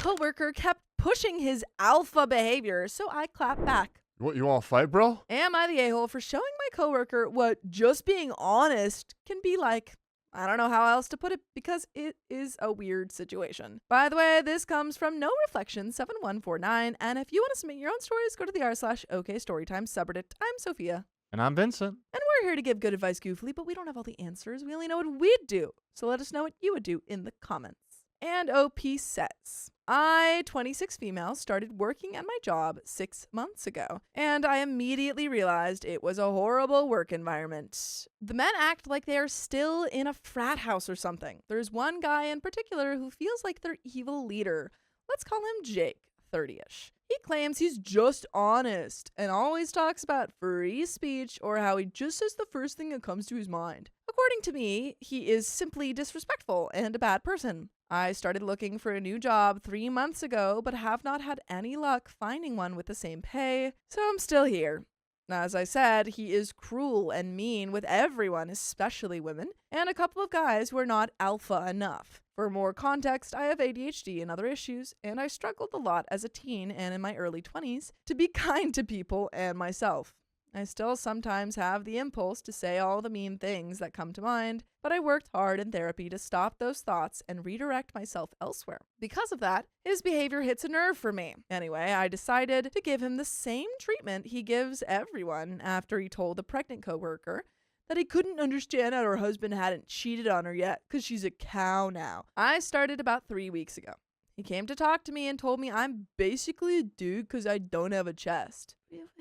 coworker kept pushing his alpha behavior, so I clapped back. What, you want to fight, bro? Am I the a-hole for showing my coworker what just being honest can be like? I don't know how else to put it because it is a weird situation. By the way, this comes from No Reflection 7149, and if you want to submit your own stories, go to the r/OKStorytime subreddit. I'm Sophia. And I'm Vincent. And we're here to give good advice goofily, but we don't have all the answers. We only know what we'd do. So let us know what you would do in the comments. And OP says, I, 26 female, started working at my job 6 months ago, and I immediately realized it was a horrible work environment. The men act like they are still in a frat house or something. There's one guy in particular who feels like their evil leader. Let's call him Jake, 30-ish. He claims he's just honest and always talks about free speech or how he just says the first thing that comes to his mind. According to me, he is simply disrespectful and a bad person. I started looking for a new job 3 months ago, but have not had any luck finding one with the same pay, so I'm still here. As I said, he is cruel and mean with everyone, especially women, and a couple of guys who are not alpha enough. For more context, I have ADHD and other issues, and I struggled a lot as a teen and in my early 20s to be kind to people and myself. I still sometimes have the impulse to say all the mean things that come to mind, but I worked hard in therapy to stop those thoughts and redirect myself elsewhere. Because of that, his behavior hits a nerve for me. Anyway, I decided to give him the same treatment he gives everyone after he told the pregnant coworker that he couldn't understand how her husband hadn't cheated on her yet because she's a cow now. I started about 3 weeks ago. He came to talk to me and told me I'm basically a dude because I don't have a chest.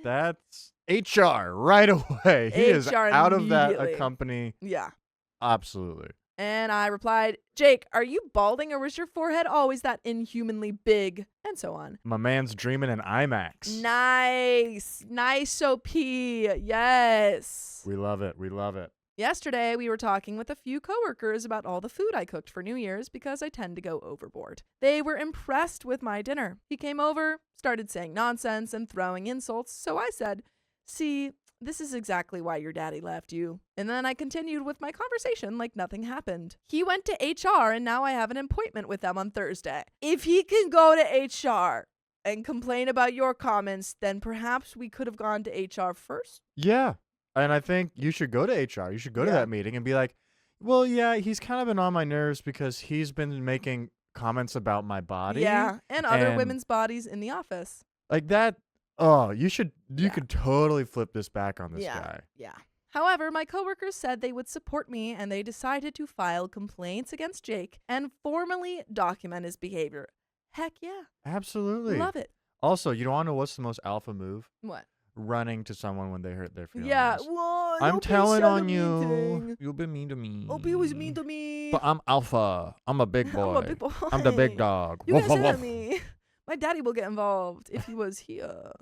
That's HR right away. He is HR out of that immediately. company. Yeah. Absolutely. And I replied, Jake, are you balding or was your forehead always that inhumanly big? And so on. My man's dreaming in IMAX. Nice. Nice OP. Yes. We love it. We love it. Yesterday, we were talking with a few coworkers about all the food I cooked for New Year's because I tend to go overboard. They were impressed with my dinner. He came over, started saying nonsense and throwing insults, so I said, see, this is exactly why your daddy left you. And then I continued with my conversation like nothing happened. He went to HR and now I have an appointment with them on Thursday. If he can go to HR and complain about your comments, then perhaps we could have gone to HR first. Yeah. And I think you should go to HR. You should go to that meeting and be like, well, yeah, he's kind of been on my nerves because he's been making comments about my body. Yeah, and other women's bodies in the office. Like that. Oh, you could totally flip this back on this guy. Yeah. However, my coworkers said they would support me and they decided to file complaints against Jake and formally document his behavior. Heck yeah. Absolutely. Love it. Also, you don't want to know what's the most alpha move? What? Running to someone when they hurt their feelings. Yeah, well, I'm telling on you. Thing. You've been mean to me. Opie was mean to me. But I'm alpha. I'm a big boy. I'm a big boy. I'm the big dog. You Woof, guys woof, at me. My daddy will get involved if he was here.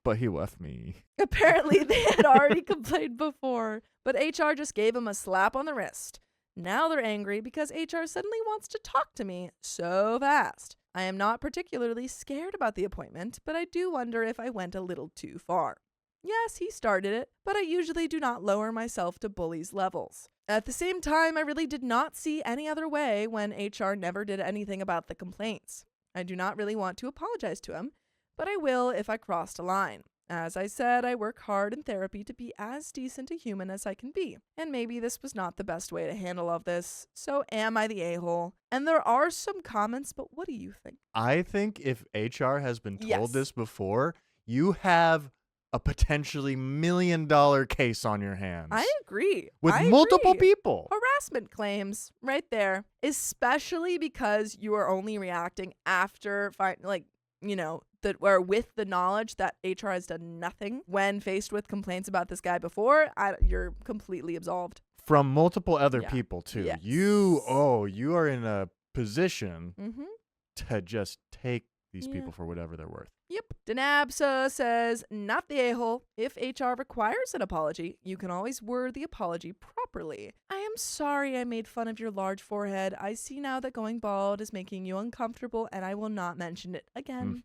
But he left me. Apparently, they had already complained before, but HR just gave him a slap on the wrist. Now they're angry because HR suddenly wants to talk to me so fast. I am not particularly scared about the appointment, but I do wonder if I went a little too far. Yes, he started it, but I usually do not lower myself to bullies' levels. At the same time, I really did not see any other way when HR never did anything about the complaints. I do not really want to apologize to him, but I will if I crossed a line. As I said, I work hard in therapy to be as decent a human as I can be, and maybe this was not the best way to handle all of this, so am I the a-hole? And there are some comments, but what do you think? I think if HR has been told this before, you have a potentially $1 million case on your hands. I agree. With multiple people. Harassment claims right there, especially because you are only reacting after, or with the knowledge that HR has done nothing when faced with complaints about this guy before, you're completely absolved. From multiple other people, too. Yes. You are in a position to just take these people for whatever they're worth. Yep. Denabsa says, not the a-hole. If HR requires an apology, you can always word the apology properly. I am sorry I made fun of your large forehead. I see now that going bald is making you uncomfortable, and I will not mention it again.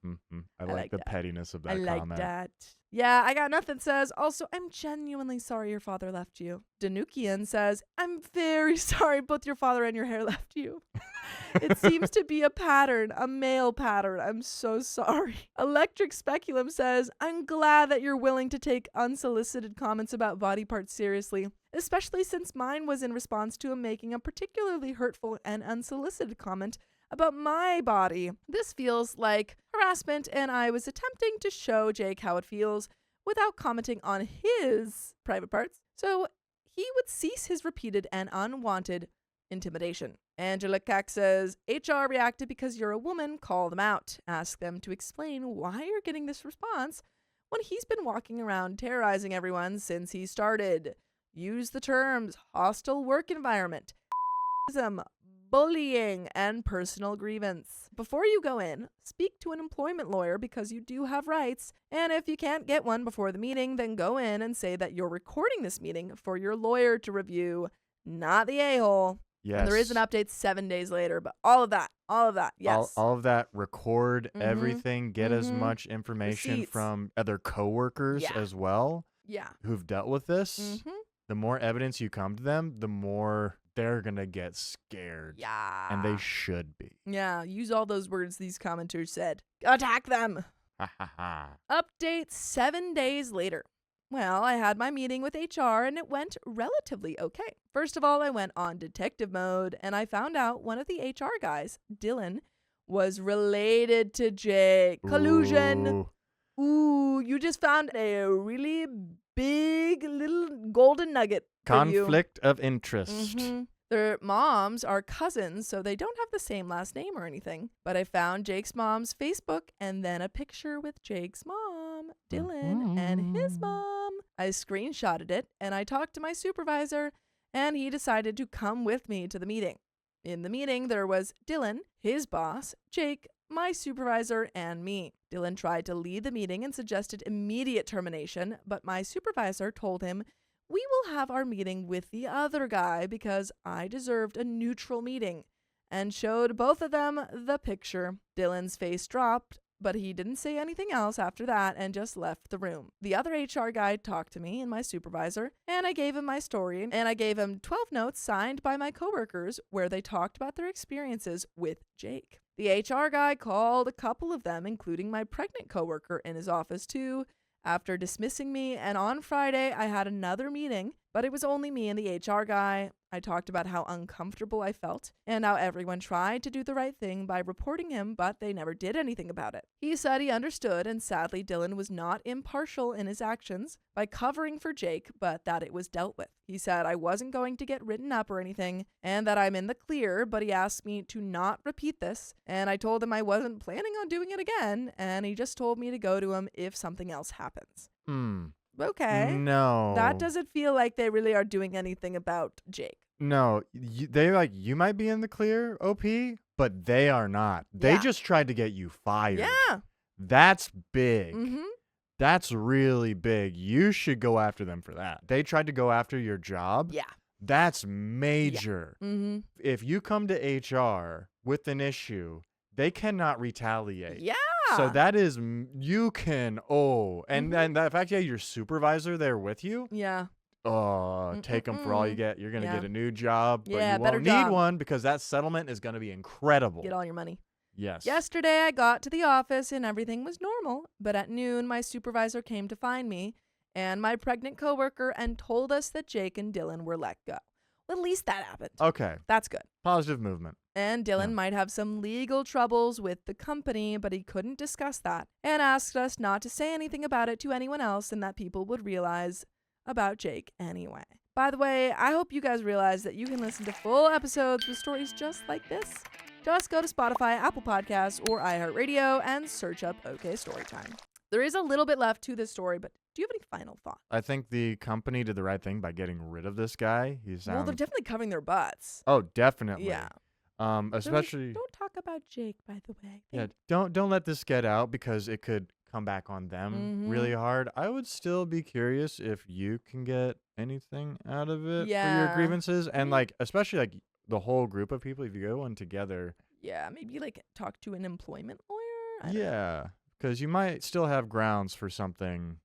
I like the pettiness of that comment. I like that. Yeah, I got nothing says, also, I'm genuinely sorry your father left you. Danukian says, I'm very sorry both your father and your hair left you. It seems to be a pattern, a male pattern. I'm so sorry. Electric Speculum says, I'm glad that you're willing to take unsolicited comments about body parts seriously, especially since mine was in response to him making a particularly hurtful and unsolicited comment about my body. This feels like harassment, and I was attempting to show Jake how it feels without commenting on his private parts, so he would cease his repeated and unwanted intimidation. Angela Cack says, HR reacted because you're a woman, call them out. Ask them to explain why you're getting this response when he's been walking around terrorizing everyone since he started. Use the terms hostile work environment, bullying, and personal grievance. Before you go in, speak to an employment lawyer because you do have rights, and if you can't get one before the meeting, then go in and say that you're recording this meeting for your lawyer to review, not the a-hole. Yes. And there is an update 7 days later, but all of that, yes. All of that, record everything, get as much information Receipts. from other coworkers as well who've dealt with this. The more evidence you come to them, the more they're going to get scared. Yeah. And they should be. Yeah, use all those words these commenters said. Attack them. Update 7 days later. Well, I had my meeting with HR and it went relatively okay. First of all, I went on detective mode and I found out one of the HR guys, Dylan, was related to Jake. Collusion. Ooh, you just found a really big little golden nugget. Conflict of interest. Their moms are cousins, so they don't have the same last name or anything. But I found Jake's mom's Facebook and then a picture with Jake's mom, Dylan, and his mom. I screenshotted it and I talked to my supervisor and he decided to come with me to the meeting. In the meeting, there was Dylan, his boss, Jake, my supervisor, and me. Dylan tried to lead the meeting and suggested immediate termination, but my supervisor told him, we will have our meeting with the other guy because I deserved a neutral meeting, and showed both of them the picture. Dylan's face dropped, but he didn't say anything else after that and just left the room. The other HR guy talked to me and my supervisor, and I gave him my story, and I gave him 12 notes signed by my coworkers where they talked about their experiences with Jake. The HR guy called a couple of them, including my pregnant coworker, in his office too, after dismissing me, and on Friday I had another meeting, but it was only me and the HR guy. I talked about how uncomfortable I felt and how everyone tried to do the right thing by reporting him, but they never did anything about it. He said he understood, and sadly Dylan was not impartial in his actions by covering for Jake, but that it was dealt with. He said I wasn't going to get written up or anything and that I'm in the clear, but he asked me to not repeat this, and I told him I wasn't planning on doing it again, and he just told me to go to him if something else happens. Okay. No. That doesn't feel like they really are doing anything about Jake. No, you might be in the clear, OP, but they are not. They just tried to get you fired. Yeah. That's big. That's really big. You should go after them for that. They tried to go after your job. Yeah. That's major. Yeah. If you come to HR with an issue, they cannot retaliate. Yeah. So that is, you can, and then the fact you have your supervisor there with you. Yeah. Take them for all you get. You're going to get a new job, but you better won't job. need one because that settlement is going to be incredible. Get all your money. Yes. Yesterday, I got to the office and everything was normal, but at noon, my supervisor came to find me and my pregnant coworker and told us that Jake and Dylan were let go. Well, at least that happened. Okay. That's good. Positive movement. And Dylan might have some legal troubles with the company, but he couldn't discuss that and asked us not to say anything about it to anyone else and that people would realize about Jake anyway. By the way, I hope you guys realize that you can listen to full episodes with stories just like this. Just go to Spotify, Apple Podcasts, or iHeartRadio and search up OK Storytime. There is a little bit left to this story, but do you have any final thoughts? I think the company did the right thing by getting rid of this guy. Well, they're definitely covering their butts. Oh, definitely. Yeah. Especially. Don't talk about Jake, by the way. Yeah. Don't let this get out because it could come back on them really hard. I would still be curious if you can get anything out of it for your grievances, and especially the whole group of people. If you go one together. Yeah, maybe talk to an employment lawyer. Yeah, because you might still have grounds for something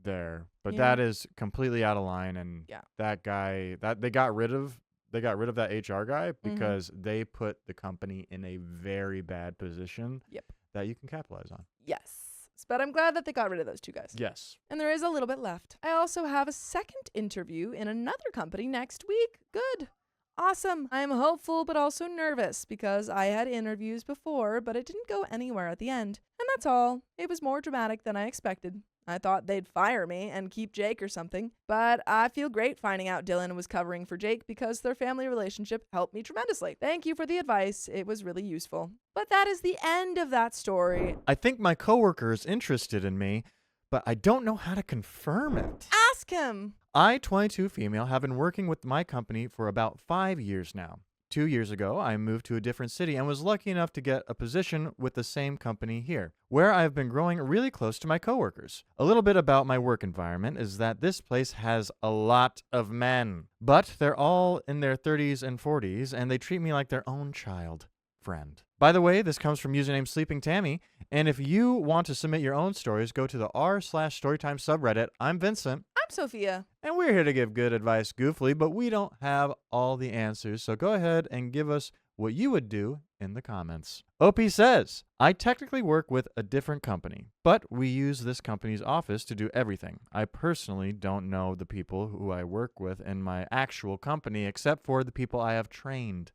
there. But Yeah. that is completely out of line, and Yeah. that guy, that they got rid of that HR guy because they put the company in a very bad position that you can capitalize on. Yes. But I'm glad that they got rid of those two guys. Yes. And there is a little bit left. I also have a second interview in another company next week. Good. Awesome. I'm hopeful but also nervous because I had interviews before, but it didn't go anywhere at the end. And that's all. It was more dramatic than I expected. I thought they'd fire me and keep Jake or something, but I feel great finding out Dylan was covering for Jake because their family relationship helped me tremendously. Thank you for the advice. It was really useful. But that is the end of that story. I think my coworker is interested in me, but I don't know how to confirm it. Ask him. I, 22 female, have been working with my company for about 5 years now. 2 years ago, I moved to a different city and was lucky enough to get a position with the same company here, where I've been growing really close to my coworkers. A little bit about my work environment is that this place has a lot of men, but they're all in their 30s and 40s, and they treat me like their own child friend. By the way, this comes from username Sleeping Tammy, and if you want to submit your own stories, go to the r/storytime subreddit. I'm Vincent. I'm Sophia. And we're here to give good advice goofily, but we don't have all the answers, so go ahead and give us what you would do in the comments. OP says, I technically work with a different company, but we use this company's office to do everything. I personally don't know the people who I work with in my actual company except for the people I have trained.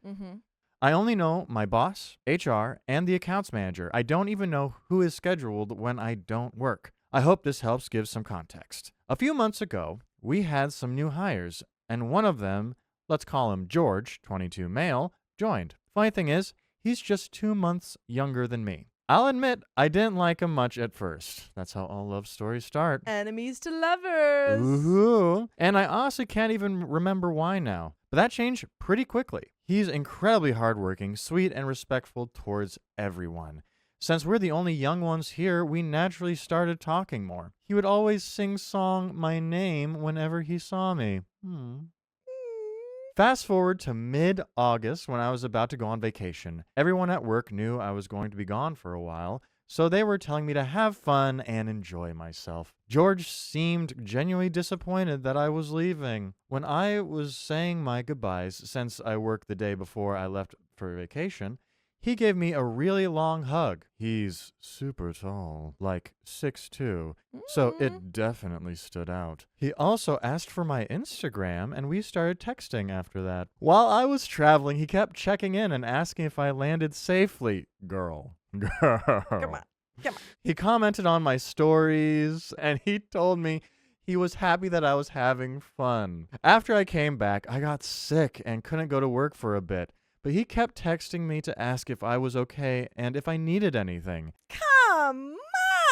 I only know my boss, HR, and the accounts manager. I don't even know who is scheduled when I don't work. I hope this helps give some context. A few months ago, we had some new hires, and one of them, let's call him George, 22 male, joined. Funny thing is, he's just 2 months younger than me. I'll admit, I didn't like him much at first. That's how all love stories start. Enemies to lovers. Ooh. And I honestly can't even remember why now. But that changed pretty quickly. He's incredibly hardworking, sweet, and respectful towards everyone. Since we're the only young ones here, we naturally started talking more. He would always sing-song my name whenever he saw me. Fast forward to mid-August when I was about to go on vacation. Everyone at work knew I was going to be gone for a while, so they were telling me to have fun and enjoy myself. George seemed genuinely disappointed that I was leaving. When I was saying my goodbyes, since I worked the day before I left for vacation, he gave me a really long hug. He's super tall, like 6'2", so it definitely stood out. He also asked for my Instagram, and we started texting after that. While I was traveling, he kept checking in and asking if I landed safely. Girl. Come on. He commented on my stories, and he told me he was happy that I was having fun. After I came back, I got sick and couldn't go to work for a bit. But he kept texting me to ask if I was okay and if I needed anything. Come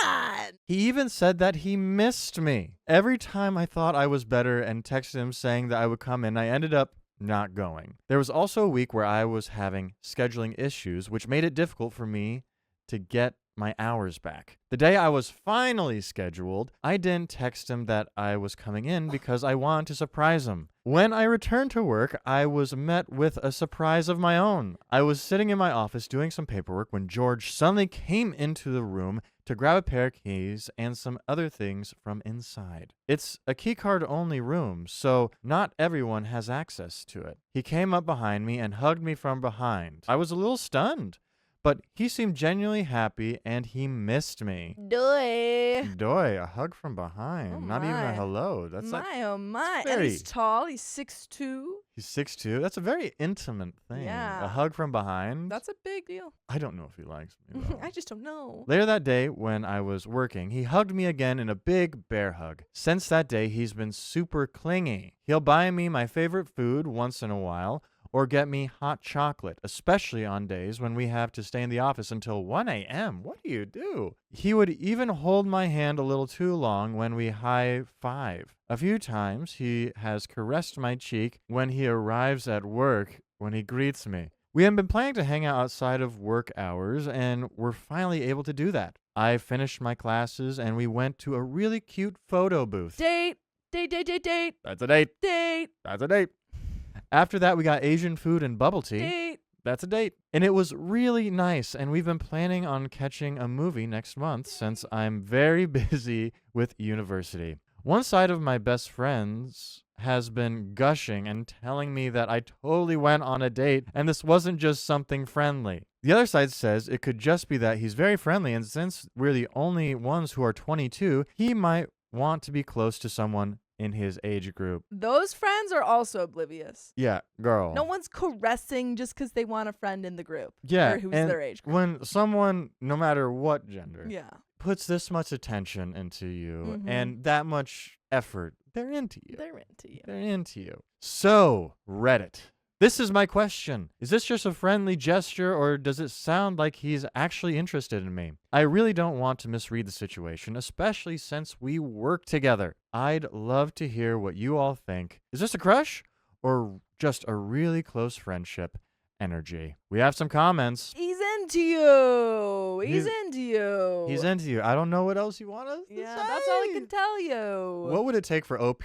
on! He even said that he missed me. Every time I thought I was better and texted him saying that I would come in, I ended up not going. There was also a week where I was having scheduling issues, which made it difficult for me to get my hours back. The day I was finally scheduled, I didn't text him that I was coming in because I wanted to surprise him. When I returned to work, I was met with a surprise of my own. I was sitting in my office doing some paperwork when George suddenly came into the room to grab a pair of keys and some other things from inside. It's a keycard only room, so not everyone has access to it. He came up behind me and hugged me from behind. I was a little stunned, but he seemed genuinely happy and he missed me. Doy. Doy, a hug from behind. Oh Not even a my. hello. That's My, like, oh my. very- And he's tall. He's 6'2". he's 6'2". That's a very intimate thing. Yeah. A hug from behind. That's a big deal. I don't know if he likes me, though. I just don't know. Later that day, when I was working, he hugged me again in a big bear hug. Since that day, he's been super clingy. He'll buy me my favorite food once in a while, or get me hot chocolate, especially on days when we have to stay in the office until 1 a.m. What do you do? He would even hold my hand a little too long when we high-five. A few times, he has caressed my cheek when he arrives at work when he greets me. We have been planning to hang out outside of work hours, and we're finally able to do that. I finished my classes, and we went to a really cute photo booth. Date. Date. That's a date. Date. That's a date. After that, we got Asian food and bubble tea. Date. That's a date. And it was really nice. And we've been planning on catching a movie next month since I'm very busy with university. One side of my best friends has been gushing and telling me that I totally went on a date and this wasn't just something friendly. The other side says it could just be that he's very friendly, and since we're the only ones who are 22, he might want to be close to someone in his age group. Those friends are also oblivious. Yeah, girl. No one's caressing just because they want a friend in the group. Yeah, Or who's and their age group. when someone, no matter what gender, Yeah. puts this much attention into you Mhm. and that much effort, they're into you. They're into you. They're into you. So, Reddit. This is my question. Is this just a friendly gesture, or does it sound like he's actually interested in me? I really don't want to misread the situation, especially since we work together. I'd love to hear what you all think. Is this a crush, or just a really close friendship energy? We have some comments. He's into you. He's into you. He's into you. I don't know what else you want us to say. Yeah, that's all I can tell you. What would it take for OP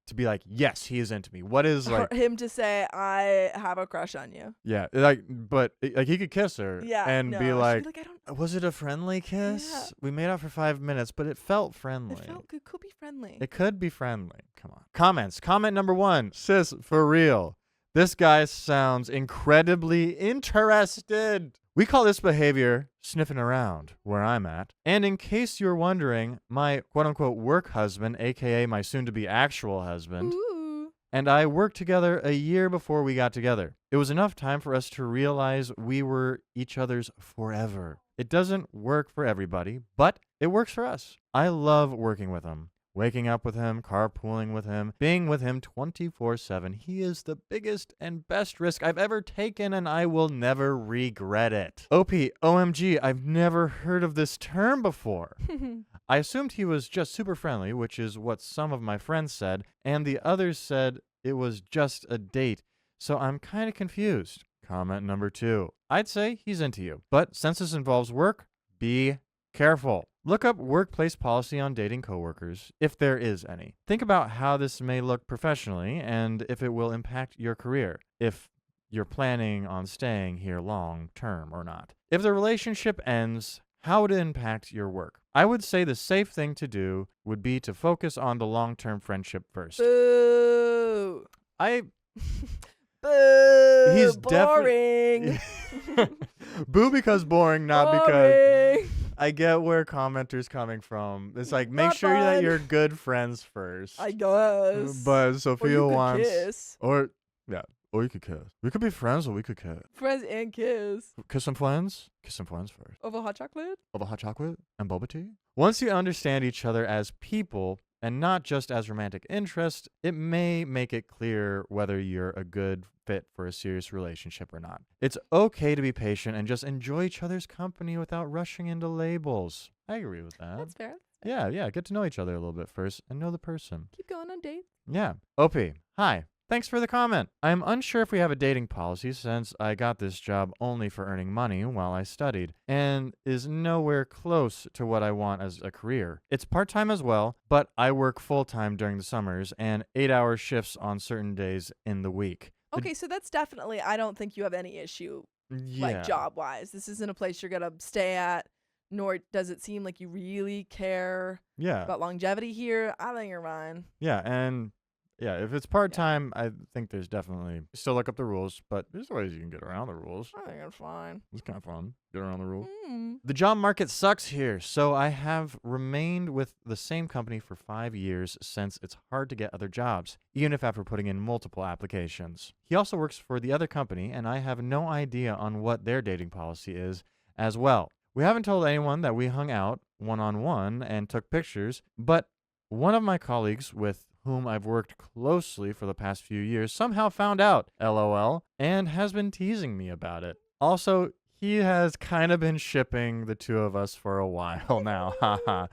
to be like, yes, he is into me? What is like For him to say, I have a crush on you. Yeah, like, but like he could kiss her, Yeah, and no, be she'd like, I don't. was it a friendly kiss? Yeah. We made out for 5 minutes, but it felt friendly. It could be friendly. It could be friendly. Come on. Comments. Comment number 1. Sis, for real. This guy sounds incredibly interested. We call this behavior sniffing around where I'm at. And in case you're wondering, my quote-unquote work husband, aka my soon-to-be actual husband, Ooh. and I worked together a year before we got together. It was enough time for us to realize we were each other's forever. It doesn't work for everybody, but it works for us. I love working with him. Waking up with him, carpooling with him, being with him 24/7. He is the biggest and best risk I've ever taken, and I will never regret it. OP, OMG, I've never heard of this term before. I assumed he was just super friendly, which is what some of my friends said, and the others said it was just a date, so I'm kind of confused. Comment number 2. I'd say he's into you, but since this involves work, be careful. Look up workplace policy on dating coworkers, if there is any. Think about how this may look professionally and if it will impact your career, if you're planning on staying here long term or not. If the relationship ends, how would it impact your work? I would say the safe thing to do would be to focus on the long-term friendship first. Boo. Boo. He's boring. Boo because boring, not because... Boring. I get where commenters coming from. It's like, make Not sure that fun. you're good friends first. I guess. But Or Sophia you could wants... kiss. Or you could kiss. We could be friends or we could kiss. Friends and kiss. Kiss some friends? Kiss some friends first. Over hot chocolate? Over hot chocolate and boba tea? Once you understand each other as people and not just as romantic interest, it may make it clear whether you're a good fit for a serious relationship or not. It's okay to be patient and just enjoy each other's company without rushing into labels. I agree with that. That's fair. Yeah, get to know each other a little bit first and know the person. Keep going on dates. Yeah. OP, hi. Thanks for the comment. I'm unsure if we have a dating policy since I got this job only for earning money while I studied and is nowhere close to what I want as a career. It's part-time as well, but I work full-time during the summers and 8-hour shifts on certain days in the week. Okay, so that's definitely, I don't think you have any issue, like job-wise. This isn't a place you're going to stay at, nor does it seem like you really care about longevity here. I think you're fine. Yeah, and if it's part-time, I think there's definitely, still look up the rules, but there's ways you can get around the rules. I think it's fine. It's kind of fun. Get around the rules. Mm. The job market sucks here, so I have remained with the same company for 5 years since it's hard to get other jobs, even if after putting in multiple applications. He also works for the other company, and I have no idea on what their dating policy is as well. We haven't told anyone that we hung out one-on-one and took pictures, but one of my colleagues with whom I've worked closely for the past few years somehow found out, LOL, and has been teasing me about it. Also, he has kind of been shipping the two of us for a while now, haha.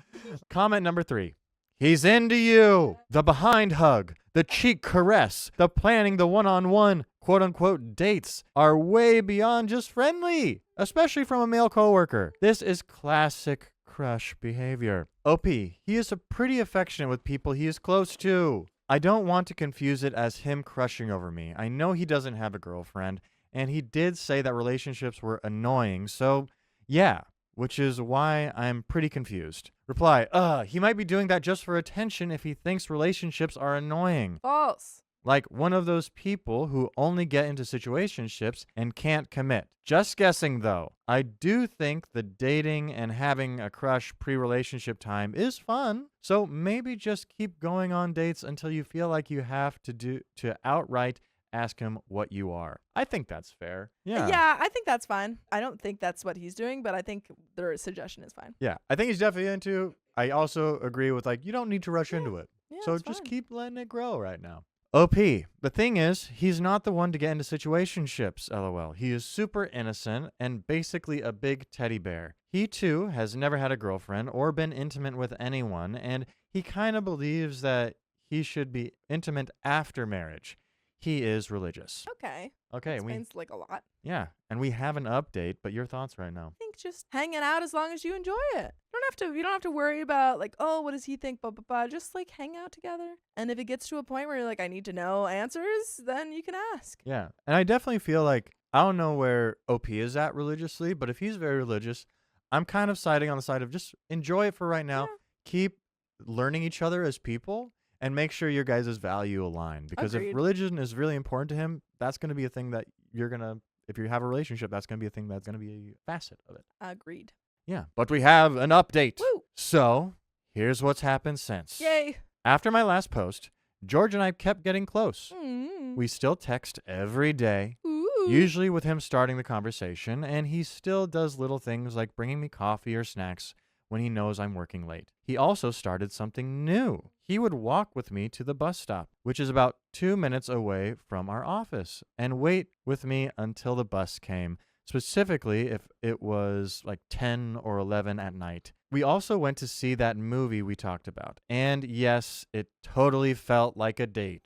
Comment number 3. He's into you! The behind hug, the cheek caress, the planning the one-on-one, quote-unquote dates are way beyond just friendly, especially from a male coworker. This is classic crush behavior. OP, he is pretty affectionate with people he is close to. I don't want to confuse it as him crushing over me. I know he doesn't have a girlfriend, and he did say that relationships were annoying. So, yeah, which is why I'm pretty confused. Reply, he might be doing that just for attention if he thinks relationships are annoying. False. Like one of those people who only get into situationships and can't commit. Just guessing though. I do think the dating and having a crush pre-relationship time is fun. So maybe just keep going on dates until you feel like you have to outright ask him what you are. I think that's fair. Yeah. Yeah, I think that's fine. I don't think that's what he's doing, but I think their suggestion is fine. Yeah, I think he's definitely into. I also agree with like, you don't need to rush into it. Yeah, So just keep letting it grow right now. OP. The thing is, he's not the one to get into situationships, LOL. He is super innocent and basically a big teddy bear. He too has never had a girlfriend or been intimate with anyone, and he kind of believes that he should be intimate after marriage. He is religious. Okay. Okay. Explains like a lot. Yeah. And we have an update, but your thoughts right now? I think just hanging out as long as you enjoy it. You don't have to worry about like, oh, what does he think? Blah, blah, blah. Just like hang out together. And if it gets to a point where you're like, I need to know answers, then you can ask. Yeah. And I definitely feel like, I don't know where OP is at religiously, but if he's very religious, I'm kind of siding on the side of just enjoy it for right now. Yeah. Keep learning each other as people. And make sure your guys' value align. Because Agreed. If religion is really important to him, that's going to be a thing that you're going to, if you have a relationship, that's going to be a thing that's going to be a facet of it. Agreed. Yeah. But we have an update. Woo! So here's what's happened since. Yay. After my last post, George and I kept getting close. Mm. We still text every day, Ooh. usually with him starting the conversation. And he still does little things like bringing me coffee or snacks when he knows I'm working late. He also started something new. He would walk with me to the bus stop, which is about 2 minutes away from our office, and wait with me until the bus came, specifically if it was like 10 or 11 at night. We also went to see that movie we talked about, and yes, it totally felt like a date.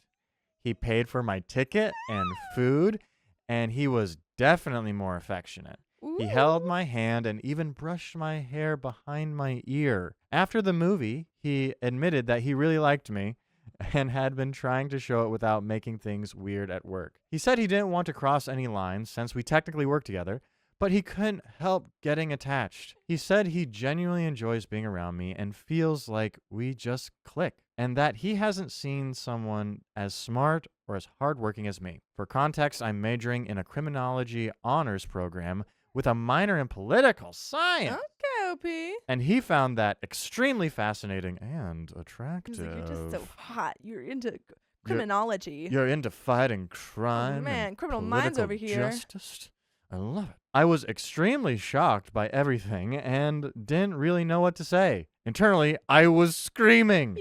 He paid for my ticket and food, and he was definitely more affectionate. Ooh. He held my hand and even brushed my hair behind my ear. After the movie, he admitted that he really liked me and had been trying to show it without making things weird at work. He said he didn't want to cross any lines since we technically work together, but he couldn't help getting attached. He said he genuinely enjoys being around me and feels like we just click, and that he hasn't seen someone as smart or as hardworking as me. For context, I'm majoring in a criminology honors program with a minor in political science. Okay, OP. And he found that extremely fascinating and attractive. He's like, you're just so hot. You're into criminology. You're into fighting crime. Oh, man, and criminal minds over here. Justice. I love it. I was extremely shocked by everything and didn't really know what to say. Internally, I was screaming.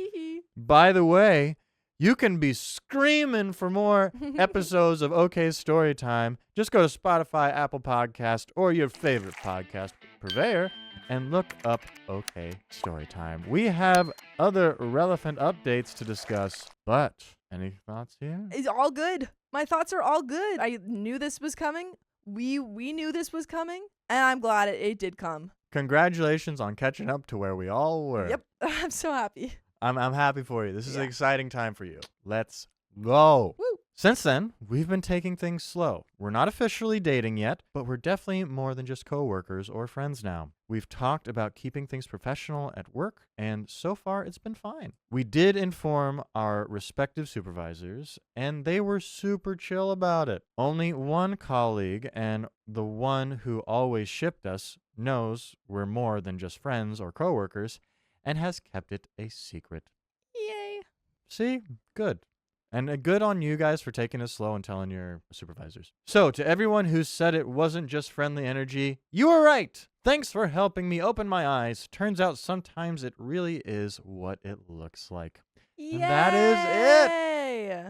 By the way, you can be screaming for more episodes of OK Storytime. Just go to Spotify, Apple Podcast, or your favorite podcast purveyor and look up OK Storytime. We have other relevant updates to discuss, but any thoughts here? It's all good. My thoughts are all good. I knew this was coming. We knew this was coming, and I'm glad it did come. Congratulations on catching up to where we all were. Yep, I'm so happy. I'm happy for you. This is an exciting time for you. Let's go. Woo. Since then, we've been taking things slow. We're not officially dating yet, but we're definitely more than just coworkers or friends now. We've talked about keeping things professional at work, and so far it's been fine. We did inform our respective supervisors, and they were super chill about it. Only one colleague, and the one who always shipped us, knows we're more than just friends or coworkers, and has kept it a secret. Yay. See? Good. And good on you guys for taking it slow and telling your supervisors. So, to everyone who said it wasn't just friendly energy, you were right. Thanks for helping me open my eyes. Turns out sometimes it really is what it looks like. Yay. And that is it.